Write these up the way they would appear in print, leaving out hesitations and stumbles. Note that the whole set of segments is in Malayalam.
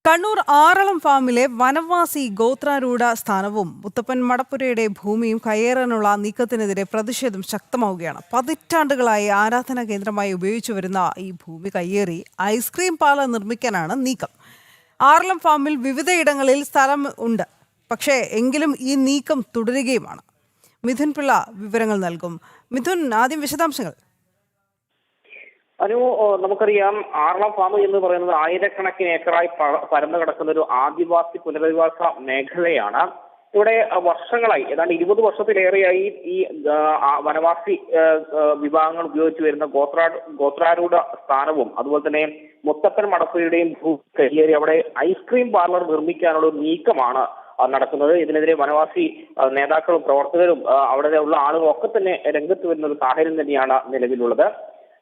കണ്ണൂർ ആറളം ഫാമിലെ വനവാസി ഗോത്രാരൂഢ സ്ഥാനവും മുത്തപ്പൻ മടപ്പുരയുടെ ഭൂമിയും കയ്യേറാനുള്ള നീക്കത്തിനെതിരെ പ്രതിഷേധം ശക്തമാവുകയാണ്. പതിറ്റാണ്ടുകളായി ആരാധനാ കേന്ദ്രമായി ഉപയോഗിച്ചു വരുന്ന ഈ ഭൂമി കയ്യേറി ഐസ്ക്രീം പാർലർ നിർമ്മിക്കാനാണ് നീക്കം. ആറളം ഫാമിൽ വിവിധയിടങ്ങളിൽ സ്ഥലം ഉണ്ട്, പക്ഷേ എങ്കിലും ഈ നീക്കം തുടരുകയുമാണ്. മിഥുൻ പിള്ള വിവരങ്ങൾ നൽകും. മിഥുൻ, ആദ്യം വിശദാംശങ്ങൾ. നമുക്കറിയാം, ആറളം ഫാം എന്ന് പറയുന്നത് ആയിരക്കണക്കിന് ഏക്കറായി പരന്നു കിടക്കുന്ന ഒരു ആദിവാസി പുനരധിവാസ മേഖലയാണ്. ഇവിടെ വർഷങ്ങളായി, ഏതാണ്ട് 20 വർഷത്തിലേറെയായി ഈ വനവാസി വിഭാഗങ്ങൾ ഉപയോഗിച്ചു വരുന്ന ഗോത്രാരൂഢ സ്ഥാനവും അതുപോലെ തന്നെ മുത്തപ്പൻ മടപ്പുരയുടെയും ഭൂമി കയ്യേറി അവിടെ ഐസ്ക്രീം പാർലർ നിർമ്മിക്കാനുള്ള നീക്കമാണ് നടക്കുന്നത്. ഇതിനെതിരെ വനവാസി നേതാക്കളും പ്രവർത്തകരും അവിടെ ഉള്ള ആളുകളും ഒക്കെ തന്നെ രംഗത്ത് വരുന്ന ഒരു സാഹചര്യം തന്നെയാണ് നിലവിലുള്ളത്.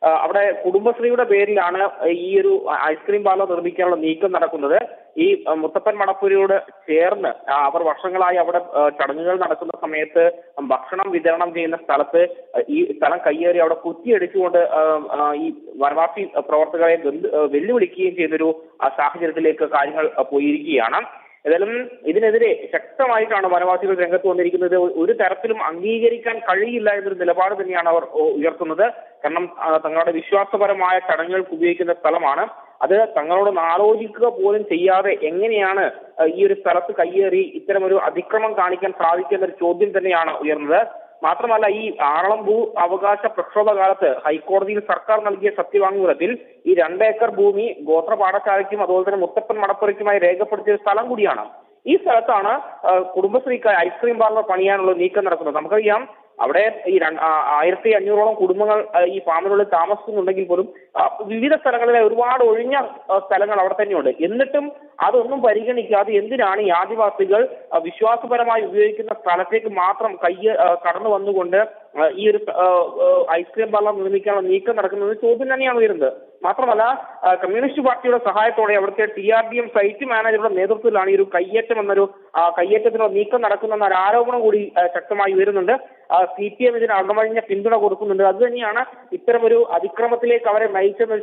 അവിടെ കുടുംബശ്രീയുടെ പേരിലാണ് ഈ ഒരു ഐസ്ക്രീം പാർലർ നിർമ്മിക്കാനുള്ള നീക്കം നടക്കുന്നത്. ഈ മുത്തപ്പൻ മടപ്പുരയോട് ചേർന്ന് അവർ വർഷങ്ങളായി അവിടെ ചടങ്ങുകൾ നടക്കുന്ന സമയത്ത് ഭക്ഷണം വിതരണം ചെയ്യുന്ന സ്ഥലത്ത് ഈ സ്ഥലം കയ്യേറി അവിടെ കുറ്റിയടിച്ചുകൊണ്ട് ഈ വനവാസി പ്രവർത്തകരെ വെല്ലുവിളിക്കുകയും ചെയ്തൊരു സാഹചര്യത്തിലേക്ക് കാര്യങ്ങൾ പോയിരിക്കുകയാണ്. ഏതായാലും ഇതിനെതിരെ ശക്തമായിട്ടാണ് വനവാസികൾ രംഗത്ത് വന്നിരിക്കുന്നത്. ഒരു തരത്തിലും അംഗീകരിക്കാൻ കഴിയില്ല എന്നൊരു നിലപാട് തന്നെയാണ് അവർ ഉയർത്തുന്നത്. കാരണം തങ്ങളുടെ വിശ്വാസപരമായ ചടങ്ങുകൾക്ക് ഉപയോഗിക്കുന്ന സ്ഥലമാണ്. അത് തങ്ങളോട് ആലോചിക്കുക പോലും ചെയ്യാതെ എങ്ങനെയാണ് ഈ ഒരു സ്ഥലത്ത് കയ്യേറി ഇത്തരമൊരു അതിക്രമം കാണിക്കാൻ സാധിക്കുന്ന ഒരു ചോദ്യം തന്നെയാണ് ഉയർന്നത്. മാത്രമല്ല, ഈ ആറളം ഭൂ അവകാശ പ്രക്ഷോഭ കാലത്ത് ഹൈക്കോടതിയിൽ സർക്കാർ നൽകിയ സത്യവാങ്മൂലത്തിൽ ഈ 2 ഏക്കർ ഭൂമി ഗോത്ര പാഠശാലയ്ക്കും അതുപോലെ തന്നെ മുത്തപ്പൻ മടപ്പുരയ്ക്കുമായി രേഖപ്പെടുത്തിയ സ്ഥലം കൂടിയാണ്. ഈ സ്ഥലത്താണ് കുടുംബശ്രീക്ക് ഐസ്ക്രീം പാർലർ പണിയാനുള്ള നീക്കം നടക്കുന്നത്. നമുക്കറിയാം, അവിടെ ഈ 1500ഓളം കുടുംബങ്ങൾ ഈ ഫാമിനുള്ളിൽ താമസിക്കുന്നുണ്ടെങ്കിൽ പോലും വിവിധ സ്ഥലങ്ങളിലെ ഒരുപാട് ഒഴിഞ്ഞ സ്ഥലങ്ങൾ അവിടെ തന്നെയുണ്ട്. എന്നിട്ടും അതൊന്നും പരിഗണിക്കാതെ എന്തിനാണ് ഈ ആദിവാസികൾ വിശ്വാസപരമായി ഉപയോഗിക്കുന്ന സ്ഥലത്തേക്ക് മാത്രം കടന്നു വന്നുകൊണ്ട് ഈ ഒരു ഐസ്ക്രീം പാർലർ നിർമ്മിക്കാനുള്ള നീക്കം നടക്കുന്നത് ചോദ്യം തന്നെയാണ് ഉയരുന്നത്. മാത്രമല്ല, കമ്മ്യൂണിസ്റ്റ് പാർട്ടിയുടെ സഹായത്തോടെ അവിടുത്തെ TRDM സൈറ്റ് മാനേജറുടെ നേതൃത്വത്തിലാണ് ഈ ഒരു കയ്യേറ്റത്തിനുള്ള നീക്കം നടക്കുന്ന ഒരു ആരോപണം കൂടി ശക്തമായി ഉയരുന്നുണ്ട്. CPM ഇതിന് അകമഴിഞ്ഞ പിന്തുണ കൊടുക്കുന്നുണ്ട്. അത് തന്നെയാണ് ഇത്തരമൊരു അതിക്രമത്തിലേക്ക് അവരെ നയിച്ചെന്ന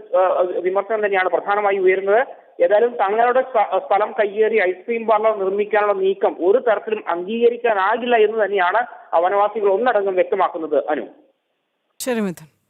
വിമർശനം തന്നെയാണ് പ്രധാനമായി ഉയരുന്നത്. ഏതായാലും തങ്ങളുടെ സ്ഥലം കയ്യേറി ഐസ്ക്രീം പാർലർ നിർമ്മിക്കാനുള്ള നീക്കം ഒരു തരത്തിലും അംഗീകരിക്കാനാകില്ല എന്ന് തന്നെയാണ് വനവാസികൾ ഒന്നടങ്കം വ്യക്തമാക്കുന്നത്. ശരി മിഥുൻ.